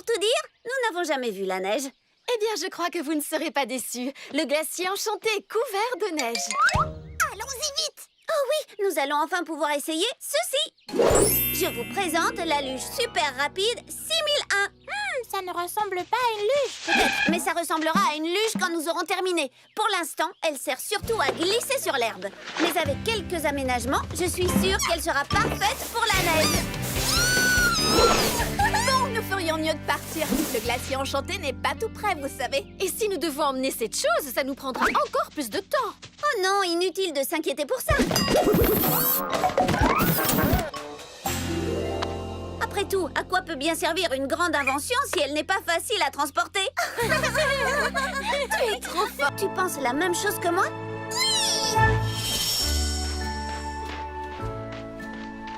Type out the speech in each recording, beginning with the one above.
tout dire, nous n'avons jamais vu la neige. Eh bien, je crois que vous ne serez pas déçus. Le glacier enchanté est couvert de neige. Allons-y vite! Oh oui, nous allons enfin pouvoir essayer ceci. Je vous présente la luge super rapide 6001. Ça ne ressemble pas à une luge. Peut-être, mais ça ressemblera à une luge quand nous aurons terminé. Pour l'instant, elle sert surtout à glisser sur l'herbe. Mais avec quelques aménagements, je suis sûre qu'elle sera parfaite pour la neige. Bon, nous ferions mieux de partir. Le glacier enchanté n'est pas tout prêt, vous savez. Et si nous devons emmener cette chose, ça nous prendra encore plus de temps. Oh non, inutile de s'inquiéter pour ça. Après tout, à quoi peut bien servir une grande invention si elle n'est pas facile à transporter? Tu es trop fort. Tu penses la même chose que moi?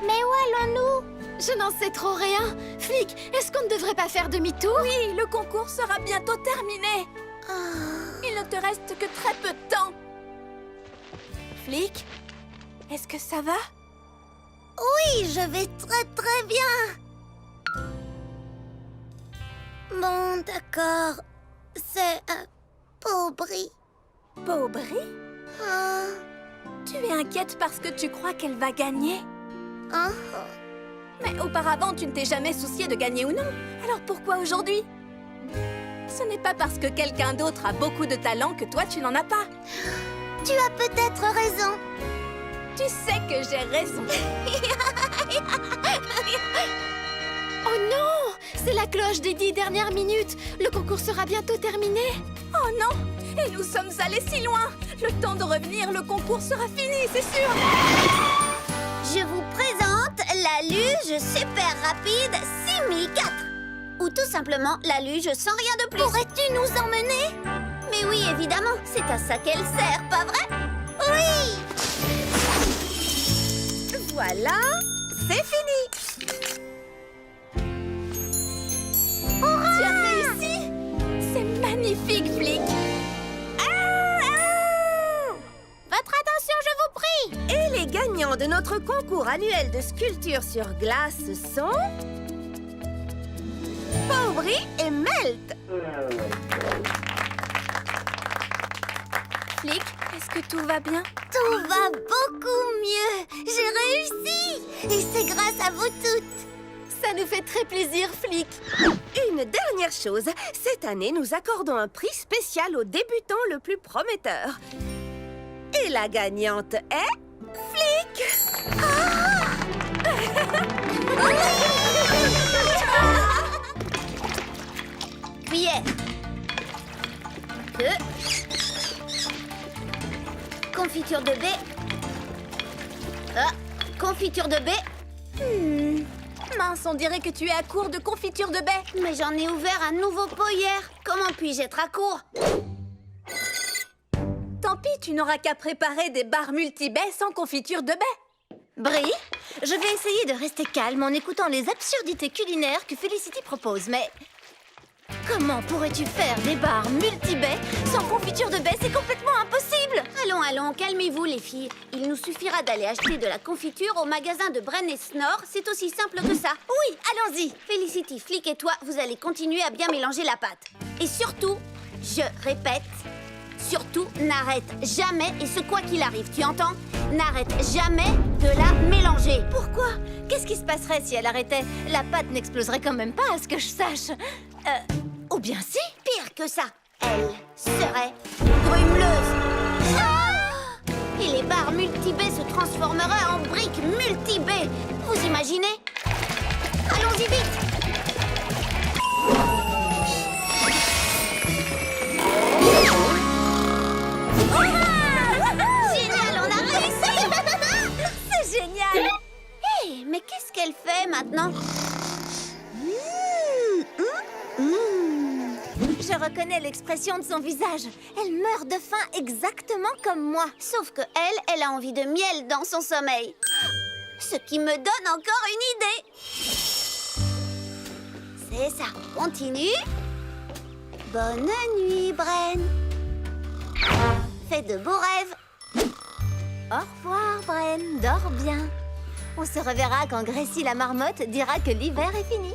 Mais où allons-nous? Je n'en sais trop rien. Flic, est-ce qu'on ne devrait pas faire demi-tour? Oui, le concours sera bientôt terminé. Il ne te reste que très peu de temps. Flic, est-ce que ça va? Oui, je vais très très bien. Bon, d'accord. C'est Paubry. Paubry? Tu es inquiète parce que tu crois qu'elle va gagner? Mais auparavant, tu ne t'es jamais soucié de gagner ou non. Alors pourquoi aujourd'hui? Ce n'est pas parce que quelqu'un d'autre a beaucoup de talent que toi, tu n'en as pas. Tu as peut-être raison. Tu sais que j'ai raison. Oh non! C'est la cloche des 10 dernières minutes. Le concours sera bientôt terminé. Oh non! Et nous sommes allés si loin. Le temps de revenir, le concours sera fini, c'est sûr. Je vous présente la luge super rapide 6004. Ou tout simplement la luge sans rien de plus. Pourrais-tu nous emmener? Mais oui, évidemment, c'est à ça qu'elle sert, pas vrai? Oui! Voilà, c'est fini. Tu as réussi! C'est magnifique, Flic. Votre attention, je vous prie! Et les gagnants de notre concours annuel de sculpture sur glace sont... Paubry et Melt. Flic, est-ce que tout va bien? Tout va beaucoup mieux! J'ai réussi! Et c'est grâce à vous toutes! Ça nous fait très plaisir, Flic. Une dernière chose, cette année, nous accordons un prix spécial au débutant le plus prometteur. Et la gagnante est... Flic! Cuillère. Queue. Confiture de baie. Confiture de baie. Mince, on dirait que tu es à court de confiture de baie. Mais j'en ai ouvert un nouveau pot hier. Comment puis-je être à court? Tant pis, tu n'auras qu'à préparer des barres multi-baies sans confiture de baie. Brie, je vais essayer de rester calme en écoutant les absurdités culinaires que Felicity propose, mais... Comment pourrais-tu faire des barres multi-baies sans confiture de baie? C'est complètement impossible! Allons, allons, calmez-vous les filles. Il nous suffira d'aller acheter de la confiture au magasin de Bren et Snore. C'est aussi simple que ça. Oui, allons-y. Felicity, Flic et toi, vous allez continuer à bien mélanger la pâte. Et surtout, je répète, surtout, n'arrête jamais, et ce quoi qu'il arrive, tu entends? N'arrête jamais de la mélanger. Pourquoi? Qu'est-ce qui se passerait si elle arrêtait? La pâte n'exploserait quand même pas, à ce que je sache. Ou bien si? Pire que ça, elle serait grumeleuse. Et les barres multi-baies se transformeraient en briques multi-baies. Vous imaginez? Allons-y vite. Génial, on a réussi. C'est génial. Hé, mais qu'est-ce qu'elle fait maintenant? Je reconnais l'expression de son visage. Elle meurt de faim exactement comme moi. Sauf que elle a envie de miel dans son sommeil. Ce qui me donne encore une idée. C'est ça, continue. Bonne nuit, Bren. Fais de beaux rêves. Au revoir, Bren. Dors bien. On se reverra quand Gracie la marmotte dira que l'hiver est fini.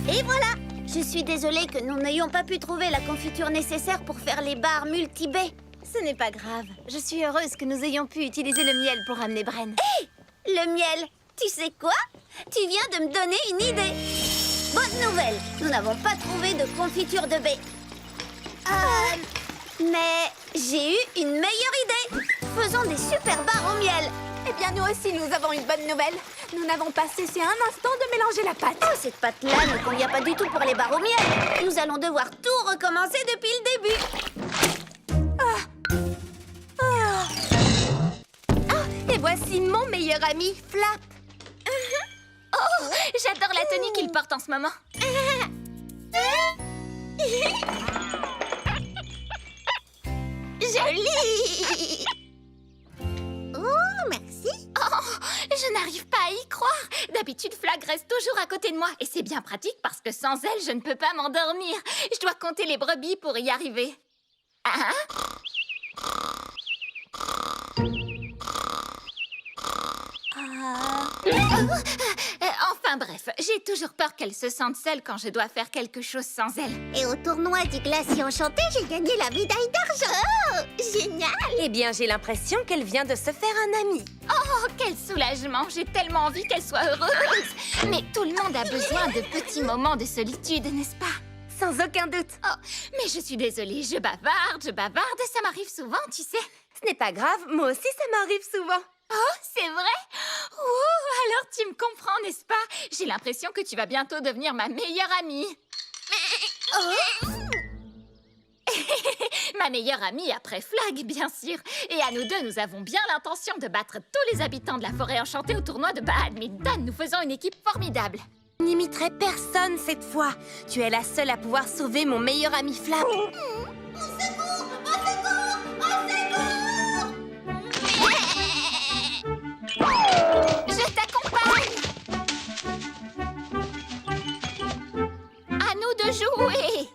Et voilà! Je suis désolée que nous n'ayons pas pu trouver la confiture nécessaire pour faire les barres multi-baies. Ce n'est pas grave. Je suis heureuse que nous ayons pu utiliser le miel pour amener Bren. Le miel, tu sais quoi? Tu viens de me donner une idée. Bonne nouvelle, nous n'avons pas trouvé de confiture de baie. Mais j'ai eu une meilleure idée. Faisons des super barres au miel. Eh bien, nous aussi, nous avons une bonne nouvelle. Nous n'avons pas cessé un instant de mélanger la pâte. Oh, cette pâte-là ne convient pas du tout pour les barres au miel. Nous allons devoir tout recommencer depuis le début. Et voici mon meilleur ami, Flap. Oh, j'adore la tenue qu'il porte en ce moment. Joli! Oh, merci. Oh, je n'arrive pas à y croire. D'habitude, Flag reste toujours à côté de moi. Et c'est bien pratique parce que sans elle, je ne peux pas m'endormir. Je dois compter les brebis pour y arriver. Ah? Enfin bref, j'ai toujours peur qu'elle se sente seule quand je dois faire quelque chose sans elle. Et au tournoi du glacier enchanté, j'ai gagné la médaille d'argent. Oh, génial! Eh bien, j'ai l'impression qu'elle vient de se faire un ami. Oh, quel soulagement! J'ai tellement envie qu'elle soit heureuse. Mais tout le monde a besoin de petits moments de solitude, n'est-ce pas? Sans aucun doute. Oh, mais je suis désolée, je bavarde, ça m'arrive souvent, tu sais. Ce n'est pas grave, moi aussi ça m'arrive souvent. Oh, c'est vrai? Oh, alors tu me comprends, n'est-ce pas? J'ai l'impression que tu vas bientôt devenir ma meilleure amie. Oh. Ma meilleure amie après Flag, bien sûr. Et à nous deux, nous avons bien l'intention de battre tous les habitants de la forêt enchantée au tournoi de badminton. Nous faisons une équipe formidable. Je n'imiterai personne cette fois. Tu es la seule à pouvoir sauver mon meilleur ami Flap. Je t'accompagne. À nous de jouer.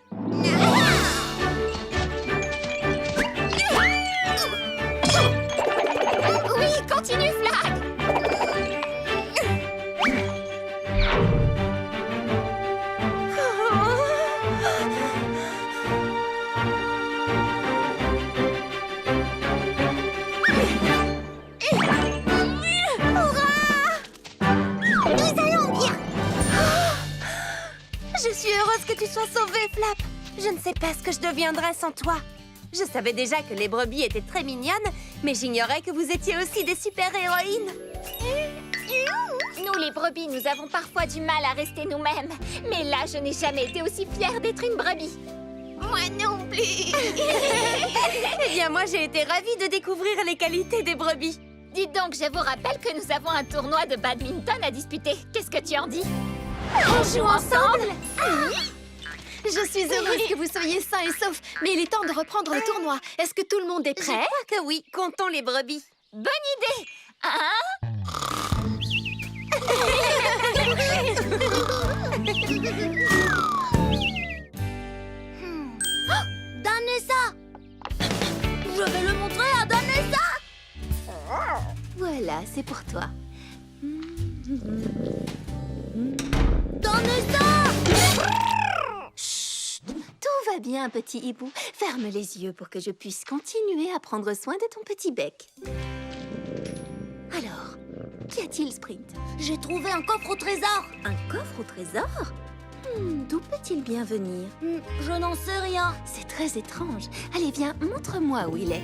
Oui, continue, Flag. Je suis heureuse que tu sois sauvée, Flap. Je ne sais pas ce que je deviendrais sans toi. Je savais déjà que les brebis étaient très mignonnes, mais j'ignorais que vous étiez aussi des super-héroïnes. Nous, les brebis, nous avons parfois du mal à rester nous-mêmes. Mais là, je n'ai jamais été aussi fière d'être une brebis. Moi non plus. Eh bien, moi, j'ai été ravie de découvrir les qualités des brebis. Dites donc, je vous rappelle que nous avons un tournoi de badminton à disputer. Qu'est-ce que tu en dis? On joue ensemble? Je suis heureuse que vous soyez sains et saufs, mais il est temps de reprendre le tournoi. Est-ce que tout le monde est Je prêt? crois que oui, comptons les brebis. Bonne idée! Hein? Danessa! Je vais le montrer à Danessa! Voilà, c'est pour toi. Danessa! Chut! Tout va bien, petit hibou. Ferme les yeux pour que je puisse continuer à prendre soin de ton petit bec. Alors, qu'y a-t-il, Sprint? J'ai trouvé un coffre au trésor. Un coffre au trésor? D'où peut-il bien venir? Je n'en sais rien. C'est très étrange. Allez, viens, montre-moi où il est.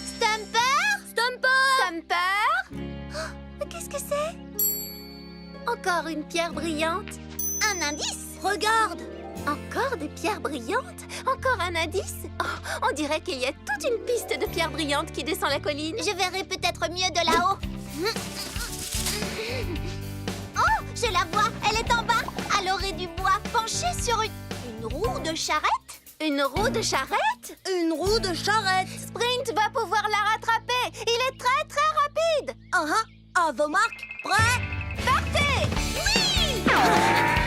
Stumper? Stumper? Qu'est-ce que c'est? Encore une pierre brillante? Un indice? Regarde! Encore des pierres brillantes? Encore un indice? Oh, on dirait qu'il y a toute une piste de pierres brillantes qui descend la colline. Je verrai peut-être mieux de là-haut. Oh, je la vois, elle est en bas, à l'orée du bois, penchée sur une roue de charrette. Une roue de charrette? Une roue de charrette. Sprint va pouvoir la rattraper. Il est très très rapide. À vos marques, prêts? Partez! Oui! Arrête!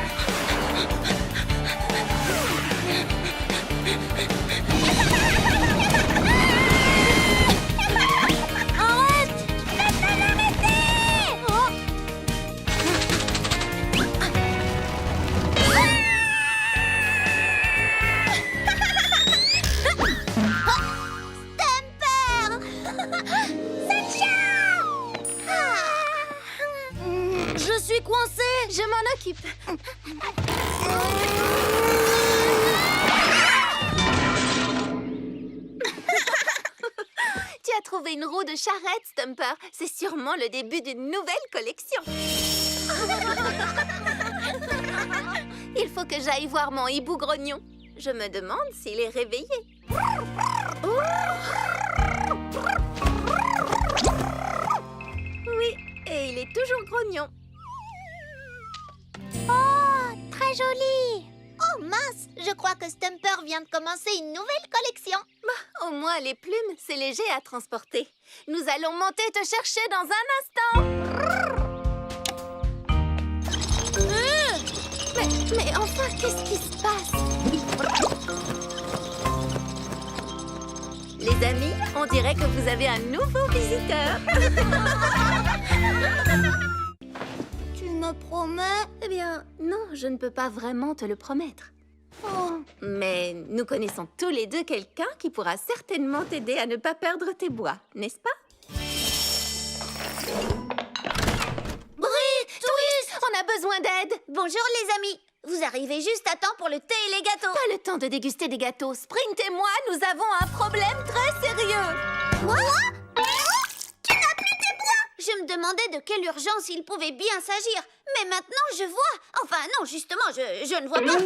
Je suis coincée. Je m'en occupe. Tu as trouvé une roue de charrette, Stumper. C'est sûrement le début d'une nouvelle collection. Il faut que j'aille voir mon hibou grognon. Je me demande s'il est réveillé. Oui, et il est toujours grognon. Très joli. Oh mince, je crois que Stumper vient de commencer une nouvelle collection. Au moins, les plumes, c'est léger à transporter. Nous allons monter te chercher dans un instant. Mais enfin, qu'est-ce qui se passe? Les amis, on dirait que vous avez un nouveau visiteur. Tu me promets? Eh bien, non, je ne peux pas vraiment te le promettre. Oh. Mais nous connaissons tous les deux quelqu'un qui pourra certainement t'aider à ne pas perdre tes bois, n'est-ce pas? Brie, Twist! On a besoin d'aide! Bonjour les amis. Vous arrivez juste à temps pour le thé et les gâteaux. Pas le temps de déguster des gâteaux. Sprint et moi, nous avons un problème très sérieux. Quoi? Tu n'as plus tes bois? Je me demandais de quelle urgence il pouvait bien s'agir. Mais maintenant, je vois. Enfin, non, justement, je ne vois pas.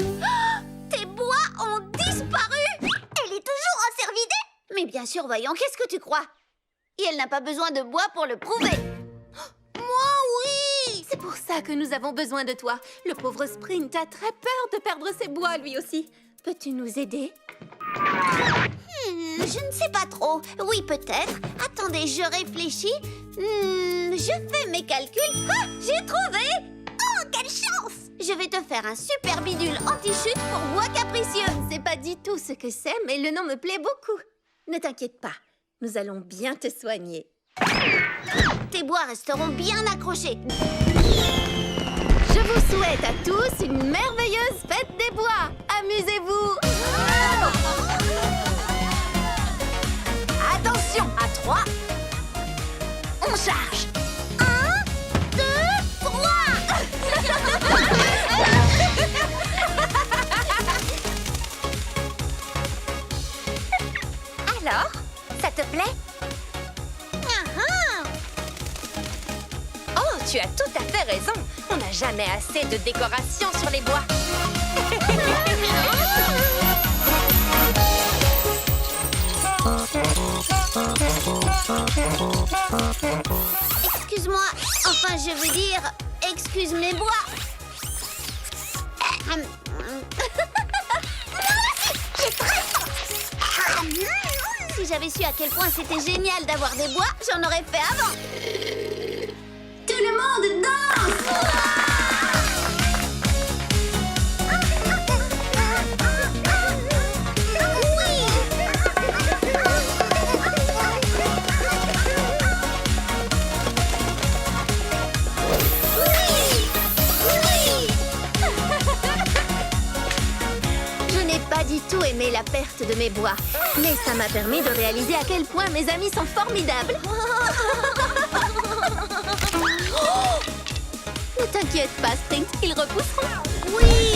Tes bois ont disparu. Elle est toujours en cervidé. Mais bien sûr, voyons, qu'est-ce que tu crois? Et elle n'a pas besoin de bois pour le prouver. Moi, oui! C'est pour ça que nous avons besoin de toi. Le pauvre Sprint a très peur de perdre ses bois, lui aussi. Peux-tu nous aider? Je ne sais pas trop. Oui, peut-être. Attendez, je réfléchis. Je fais mes calculs. Ah, j'ai trouvé! Oh, quelle chance! Je vais te faire un super bidule anti-chute pour bois capricieux. Je ne sais pas du tout ce que c'est, mais le nom me plaît beaucoup. Ne t'inquiète pas, nous allons bien te soigner. Tes bois resteront bien accrochés. Je vous souhaite à tous une merveilleuse fête des bois. Amusez-vous. Attention, à 3. On charge. 1, 2, 3. Alors, ça te plaît? Oh, tu as tout à fait raison. On n'a jamais assez de décoration sur les bois. Excuse-moi. Enfin, je veux dire, excuse mes bois. Si j'avais su à quel point c'était génial d'avoir des bois, j'en aurais fait avant. Tout le monde danse! Je n'ai pas du tout aimé la perte de mes bois, mais ça m'a permis de réaliser à quel point mes amis sont formidables. Ne t'inquiète pas, Sprint, ils repousseront. Oui!